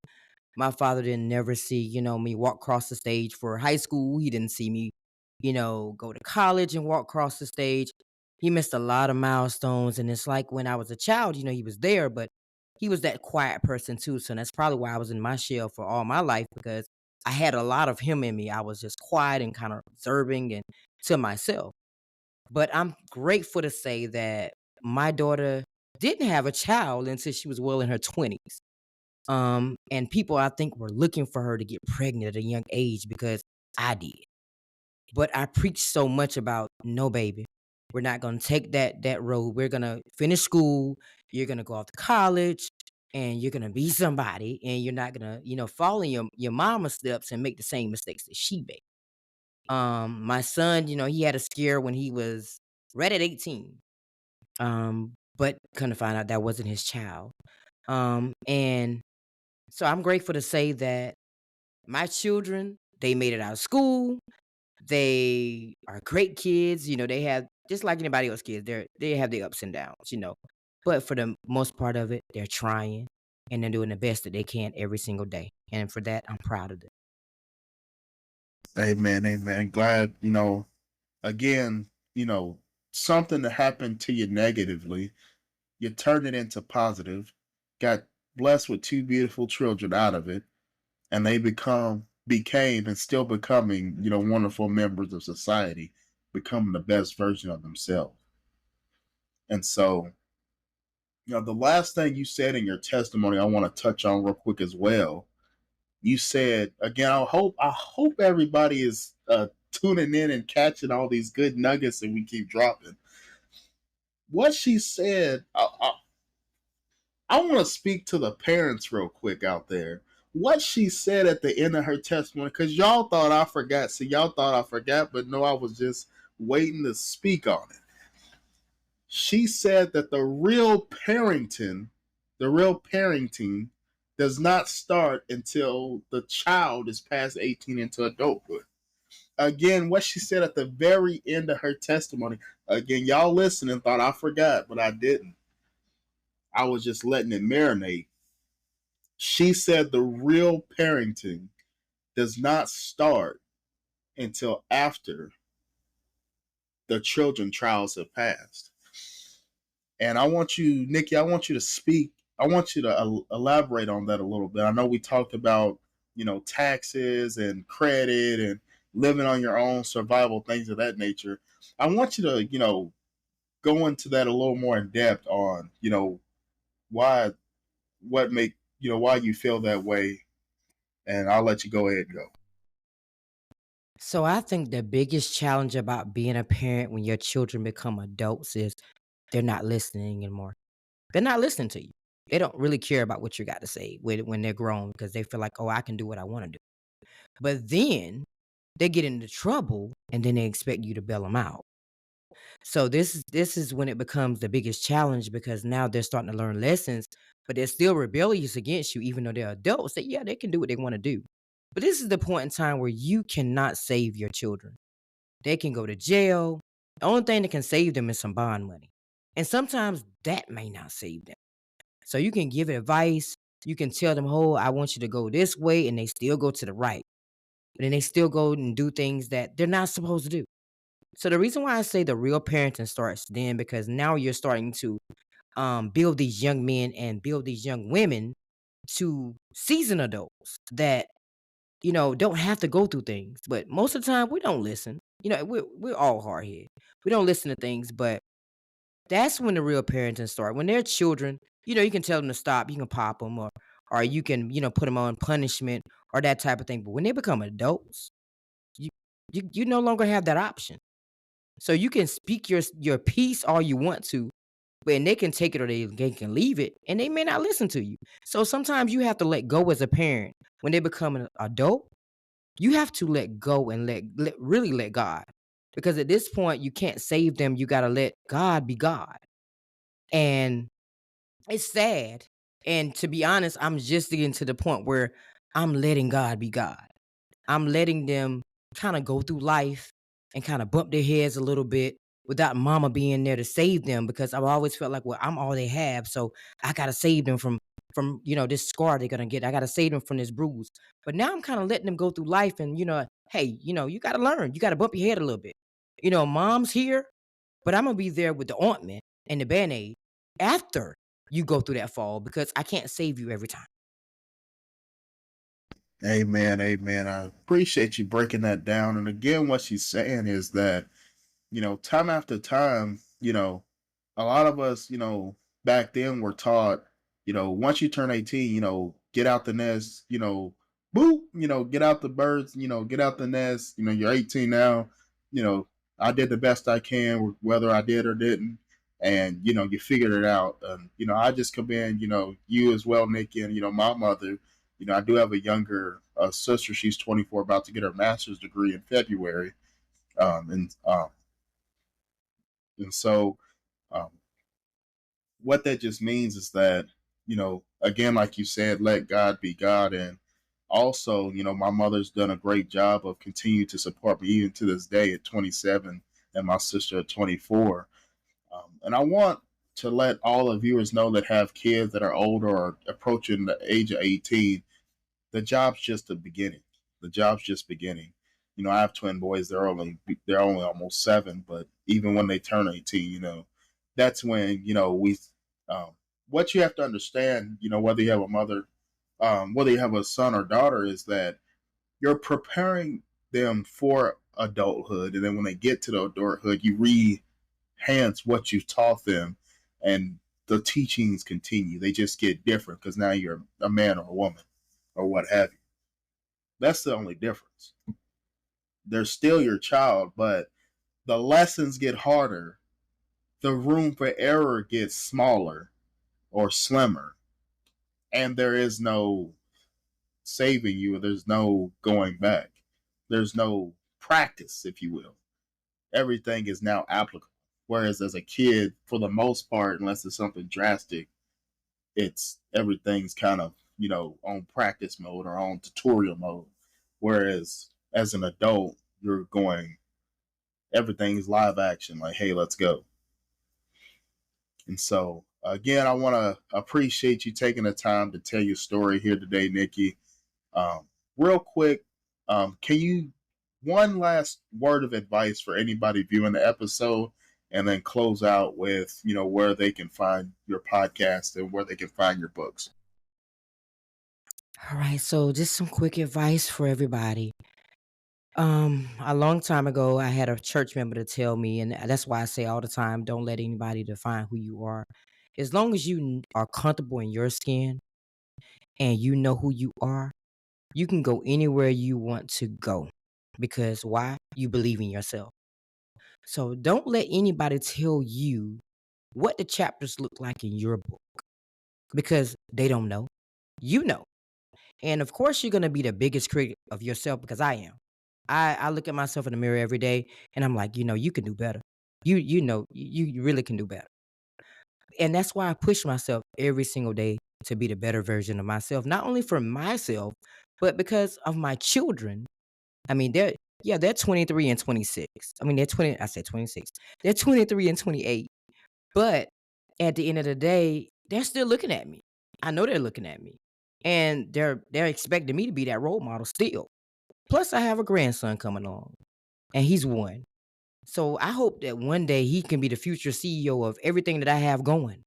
My father didn't never see, me walk across the stage for high school. He didn't see me, go to college and walk across the stage. He missed a lot of milestones. And it's like when I was a child, he was there, but he was that quiet person too. So that's probably why I was in my shell for all my life, because I had a lot of him in me. I was just quiet and kind of observing and to myself. But I'm grateful to say that my daughter didn't have a child until she was well in her 20s. And people, I think, were looking for her to get pregnant at a young age because I did. But I preached so much about, no, baby, we're not gonna take that road. We're gonna finish school. You're gonna go off to college, and you're gonna be somebody, and you're not gonna, follow your mama's steps and make the same mistakes that she made. My son, he had a scare when he was right at 18. But kind of find out that wasn't his child. And so I'm grateful to say that my children, they made it out of school. They are great kids. They have, just like anybody else kids, they have their ups and downs. But for the most part of it, they're trying and they're doing the best that they can every single day. And for that, I'm proud of them. Amen, amen. Glad, again, something that happened to you negatively, you turned it into positive, got blessed with two beautiful children out of it, and they became and still becoming, wonderful members of society, becoming the best version of themselves. And so, the last thing you said in your testimony I want to touch on real quick as well. You said again, I hope everybody is tuning in and catching all these good nuggets that we keep dropping. What she said, I want to speak to the parents real quick out there. What she said at the end of her testimony, because y'all thought I forgot. See, y'all thought I forgot, but no, I was just waiting to speak on it. She said that the real parenting does not start until the child is past 18 into adulthood. Again, what she said at the very end of her testimony, again, y'all listening thought I forgot, but I didn't. I was just letting it marinate. She said the real parenting does not start until after the children trials have passed. And I want you, Nikki, I want you to speak. I want you to elaborate on that a little bit. I know we talked about, taxes and credit and living on your own, survival, things of that nature. I want you to, go into that a little more in depth on, why, what make, why you feel that way. And I'll let you go ahead and go. So I think the biggest challenge about being a parent when your children become adults is they're not listening anymore. They're not listening to you. They don't really care about what you got to say when they're grown because they feel like, oh, I can do what I want to do. But then they get into trouble and then they expect you to bail them out. So this is when it becomes the biggest challenge because now they're starting to learn lessons, but they're still rebellious against you, even though they're adults. That yeah, they can do what they want to do. But this is the point in time where you cannot save your children. They can go to jail. The only thing that can save them is some bond money. And sometimes that may not save them. So you can give advice. You can tell them, oh, I want you to go this way, and they still go to the right. But then they still go and do things that they're not supposed to do. So the reason why I say the real parenting starts then because now you're starting to build these young men and build these young women to seasoned adults that don't have to go through things. But most of the time, we don't listen. We're all hard headed. We don't listen to things, but that's when the real parenting start. When they're children, you can tell them to stop. You can pop them, or you can put them on punishment or that type of thing. But when they become adults, you you no longer have that option. So you can speak your piece all you want to, but and they can take it or they can leave it, and they may not listen to you. So sometimes you have to let go as a parent when they become an adult. You have to let go and really let God. Because at this point, you can't save them. You got to let God be God. And it's sad. And to be honest, I'm just getting to the point where I'm letting God be God. I'm letting them kind of go through life and kind of bump their heads a little bit without mama being there to save them because I've always felt like, well, I'm all they have, so I gotta save them from this scar they're gonna get. I gotta save them from this bruise. But now I'm kind of letting them go through life and hey, you gotta learn. You gotta bump your head a little bit. Mom's here, but I'm gonna be there with the ointment and the band-aid after you go through that fall because I can't save you every time. Amen, amen. I appreciate you breaking that down. And again, what she's saying is that, time after time, a lot of us, back then were taught, once you turn 18, get out the nest, boop, get out the birds, get out the nest, you're 18 now, you know, I did the best I can, whether I did or didn't. And, you figured it out. And, I just commend, you as well, Nikki, and, my mother. I do have a younger sister. She's 24, about to get her master's degree in February. Um, and, um, and so, um, what that just means is that, again, like you said, let God be God. And also, my mother's done a great job of continuing to support me even to this day at 27 and my sister at 24. And I want to let all the viewers know that have kids that are older or approaching the age of 18, the job's just the beginning. The job's just beginning. I have twin boys. They're only almost 7, but even when they turn 18, that's when we. Um, what you have to understand, whether you have a mother, whether you have a son or daughter, is that you're preparing them for adulthood, and then when they get to the adulthood, you rehance what you taught them, and the teachings continue. They just get different because now you're a man or a woman or what have you. That's the only difference. They're still your child, but the lessons get harder. The room for error gets smaller or slimmer, and there is no saving you. There's no going back. There's no practice, if you will. Everything is now applicable. Whereas as a kid, for the most part, unless it's something drastic, it's everything's kind of on practice mode or on tutorial mode. Whereas as an adult, you're going everything's live action. Like, hey, let's go. And so again, I want to appreciate you taking the time to tell your story here today, Nikki. Um, Real quick, can you one last word of advice for anybody viewing the episode, and then close out with where they can find your podcast and where they can find your books. All right, so just some quick advice for everybody. A long time ago, I had a church member to tell me, and that's why I say all the time, don't let anybody define who you are. As long as you are comfortable in your skin and you know who you are, you can go anywhere you want to go. Because why? You believe in yourself. So don't let anybody tell you what the chapters look like in your book because they don't know. You know. And of course, you're going to be the biggest critic of yourself because I am. I look at myself in the mirror every day and I'm like, you can do better. You really can do better. And that's why I push myself every single day to be the better version of myself, not only for myself, but because of my children. I mean, they're 23 and 26. I mean, they're 20, I said 26. They're 23 and 28. But at the end of the day, they're still looking at me. I know they're looking at me. And they're expecting me to be that role model still. Plus, I have a grandson coming along, and he's one. So I hope that one day he can be the future CEO of everything that I have going.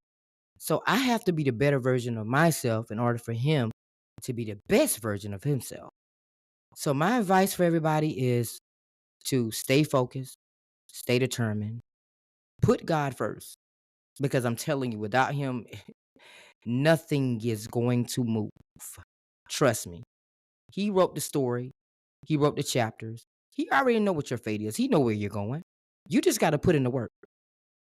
So I have to be the better version of myself in order for him to be the best version of himself. So my advice for everybody is to stay focused, stay determined, put God first. Because I'm telling you, without him, nothing is going to move. Trust me. He wrote the story. He wrote the chapters. He already know what your fate is. He know where you're going. You just got to put in the work.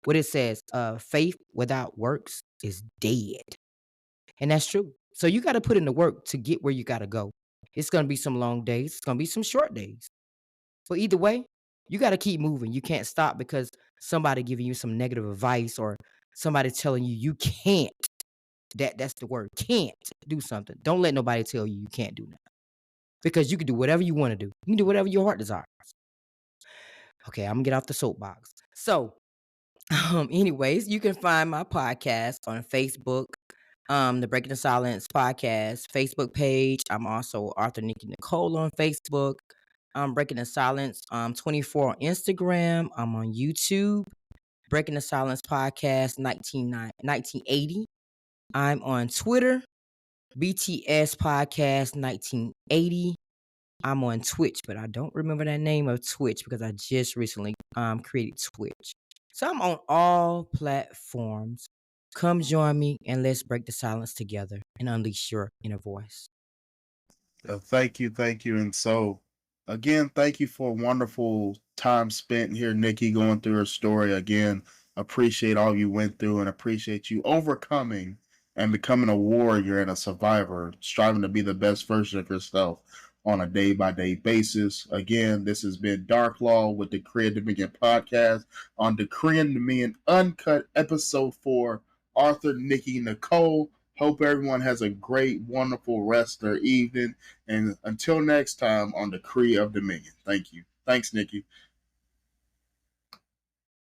What it says, faith without works is dead. And that's true. So you got to put in the work to get where you got to go. It's going to be some long days. It's going to be some short days. But either way, you got to keep moving. You can't stop because somebody giving you some negative advice or somebody telling you you can't. That's the word. Can't do something. Don't let nobody tell you you can't do nothing. Because you can do whatever you want to do. You can do whatever your heart desires. Okay, I'm gonna get off the soapbox. So, anyways, you can find my podcast on Facebook, the Breaking the Silence podcast Facebook page. I'm also author Nikki Nicole on Facebook. Breaking the Silence 24 on Instagram. I'm on YouTube. Breaking the Silence podcast 1980. I'm on Twitter. BTS podcast 1980. I'm on Twitch, but I don't remember that name of Twitch because I just recently created Twitch. So I'm on all platforms. Come join me and let's break the silence together and unleash your inner voice. Thank you, thank you. And so, again, thank you for a wonderful time spent here, Nikki, going through her story. Again, appreciate all you went through and appreciate you overcoming and becoming a warrior and a survivor, striving to be the best version of yourself on a day by day basis. Again, this has been Dark Law with the Korean Dominion podcast on the Korean Dominion Uncut episode 4. Arthur, Nikki, Nicole. Hope everyone has a great, wonderful rest of their evening. And until next time on the Cree of Dominion. Thank you. Thanks, Nikki.